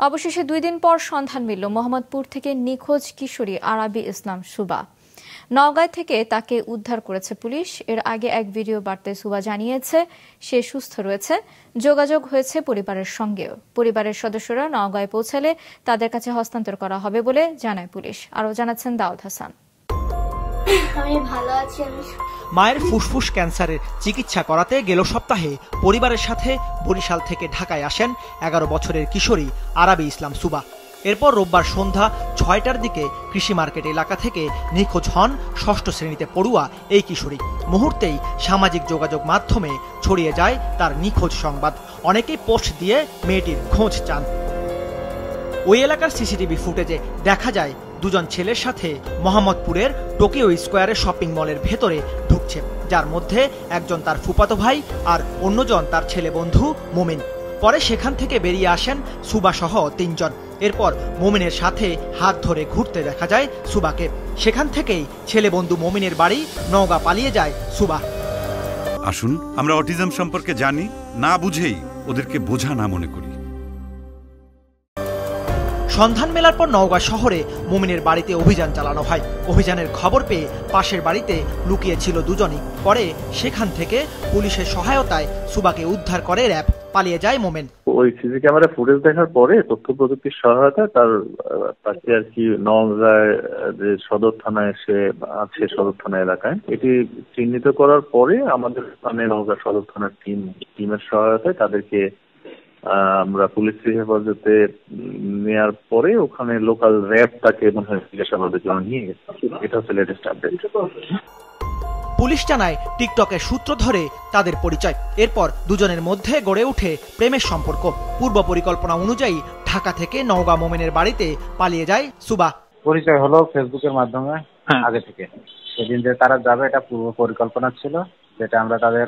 অবশেষে 2 দিন পর সন্ধান মিলল মোহাম্মদপুর থেকে নিখোঁজ কিশোরী আরাবী ইসলাম সুবা। নওগাঁ থেকে তাকে উদ্ধার করেছে পুলিশ। এর আগে এক ভিডিও বার্তায় সুবা জানিয়েছে সে সুস্থ রয়েছে। যোগাযোগ হয়েছে পরিবারের সঙ্গেও। পরিবারের সদস্যরা নওগাঁয় পৌঁছালে তাদের কাছে হস্তান্তর করা হবে বলে জানায় পুলিশ। আরও জানাচ্ছেন দাউদ হাসান। আমি ভালো আছি। মায়ের ফুসফুস ক্যান্সারের চিকিৎসা করাতে গেল সপ্তাহে পরিবারের সাথে বরিশাল থেকে ঢাকায় আসেন 11 বছরের কিশোরী আরাবী ইসলাম সুবা। এরপর রোববার সন্ধ্যা 6টার দিকে কৃষি মার্কেট এলাকা থেকে নিখোঁজ হন 6ষ্ঠ শ্রেণীতে পড়ুয়া এই কিশোরী। মুহূর্তেই সামাজিক যোগাযোগ মাধ্যমে ছড়িয়ে যায় তার নিখোঁজ সংবাদ। অনেকেই পোস্ট দিয়ে মেয়েটির খোঁজ চান। ওই এলাকার সিসিটিভি ফুটেজে দেখা যায় দুজন ছেলের সাথে মোহাম্মদপুরের টোকিও স্কোয়ারের শপিং মলের ভেতরে ঢুকছে, যার মধ্যে একজন তার ফুফাতো ভাই আর অন্যজন তার ছেলে বন্ধু মুমিন। পরে সেখান থেকে বেরিয়ে আসেন সুবা সহ 3 জন। এরপর মুমিনের সাথে হাত ধরে ঘুরতে দেখা যায় সুবাকে। সেখান থেকেই ছেলে বন্ধু মুমিনের বাড়ি নওগাঁ পালিয়ে যায় সুবা। আসুন আমরা অটিজম সম্পর্কে জানি, না বুঝেই ওদেরকে বোঝা না মনে করি। সন্ধান মেলার পর নওগাঁ শহরে মুমিনের বাড়িতে অভিযান চালানো হয়। অভিযানের খবর পেয়ে পাশের বাড়িতে লুকিয়ে ছিল দুজনই। পরে সেখান থেকে পুলিশের সহায়তায় সুবাকে উদ্ধার করে র্যাব। পালিয়ে যায় মোমেন। ওই সিসি ক্যামেরা ফুটেজ দেখার পরে তথ্য প্রযুক্তির সহায়তায় তাকে আর কি নওগাঁ যে সদর থানায় সে আছে, সদর থানা এলাকায় এটি চিহ্নিত করার পরে আমাদের নওগাঁ সদর থানার টিমের সহায়তায় তাদেরকে আমরা পুলিশের হেফাজতে নেওয়ার পরে ওখানে লোকাল র্যাব তাকে জিজ্ঞাসাবাদের জন্য নিয়ে গেছে। এটা হচ্ছে লেটেস্ট আপডেট। পুলিশ জানায় টিকটকের সূত্র ধরে তাদের পরিচয়। এরপর দুজনের মধ্যে গড়ে ওঠে প্রেমের সম্পর্ক। পূর্ব পরিকল্পনা অনুযায়ী ঢাকা থেকে নওগাঁ মোমেনের বাড়িতে পালিয়ে যায় সুবা। পরিচয় হলো ফেসবুকের মাধ্যমে। আগে থেকে সেদিন যে তারা যাবে এটা পূর্ব পরিকল্পনা ছিল, যেটা আমরা তাদের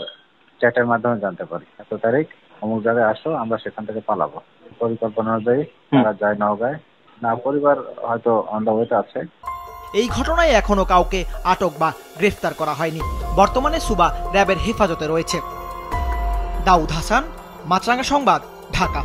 চ্যাটের মাধ্যমে জানতে পারি। 1 তারিখ অমুক জায়গায় আসো, আমরা সেখান থেকে পালাবো। পরিকল্পনা অনুযায়ী তারা যায় নওগাঁয়। না, পরিবার হয়তো অন দ্য ওয়েতে আছে। এই ঘটনায় এখনো কাউকে আটক বা গ্রেফতার করা হয়নি। বর্তমানে সুবা র্যাবের হেফাজতে রয়েছে। দাউদ হাসান, মাছরাঙা সংবাদ, ঢাকা।